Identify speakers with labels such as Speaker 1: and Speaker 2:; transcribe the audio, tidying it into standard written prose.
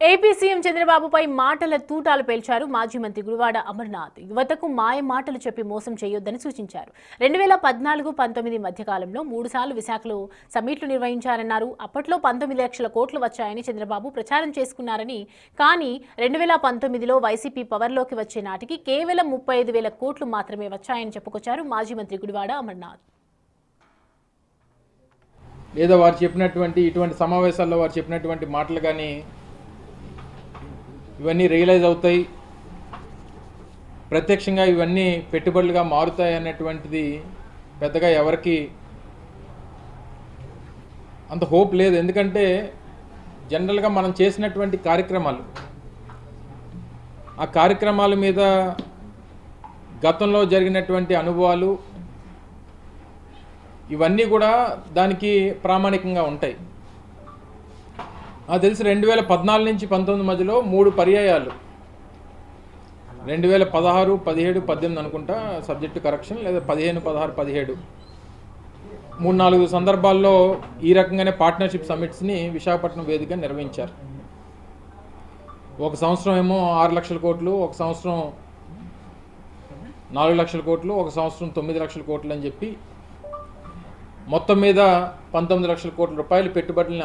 Speaker 1: AP CM చంద్రబాబుపై మాటల తూటాలు పేల్చారు మాజీ మంత్రి గుడివాడ అమర్నాథ్. యువతకు మాయ మాటలు చెప్పి మోసం చేయొద్దని సూచించారు. 2014-19 మధ్యకాలంలో 3 సార్లు విశాఖలో సమ్మిట్లు నిర్వహించారన్నారు. అప్పట్లో 19 లక్షల కోట్లు వచ్చాయని చంద్రబాబు ప్రచారం చేసుకున్నారని, కానీ 2019లో వైసీపీ పవర్లోకి వచ్చే నాటికి కేవలం 35,000 కోట్లు మాత్రమే వచ్చాయని చెప్పుకొచ్చారు మాజీ మంత్రి గుడివాడ అమర్నాథ్.
Speaker 2: లేదా వారు చెప్పినటువంటి ఇటువంటి సమావేశాల్లో వారు చెప్పినటువంటి మాటలు కానీ ఇవన్నీ రియలైజ్ అవుతాయి, ప్రత్యక్షంగా ఇవన్నీ పెట్టుబడులుగా మారుతాయి అన్నటువంటిది పెద్దగా ఎవరికి అంత హోప్ లేదు. ఎందుకంటే జనరల్గా మనం చేసినటువంటి కార్యక్రమాలు, ఆ కార్యక్రమాల మీద గతంలో జరిగినటువంటి అనుభవాలు ఇవన్నీ కూడా దానికి ప్రామాణికంగా ఉంటాయి. నాకు తెలిసి 2014 నుంచి 19 మధ్యలో 3 పర్యాయాలు, 2016, 17, 18 అనుకుంటా, సబ్జెక్టు కరెక్షన్, లేదా 15, 16, 17 3-4 సందర్భాల్లో ఈ రకంగానే పార్ట్నర్షిప్ సమ్మిట్స్ని విశాఖపట్నం వేదికగా నిర్వహించారు. ఒక సంవత్సరం ఏమో 6 లక్షల కోట్లు, ఒక సంవత్సరం 4 లక్షల కోట్లు, ఒక సంవత్సరం 9 లక్షల కోట్లు అని చెప్పి మొత్తం మీద 19 లక్షల కోట్ల రూపాయలు పెట్టుబడుల్ని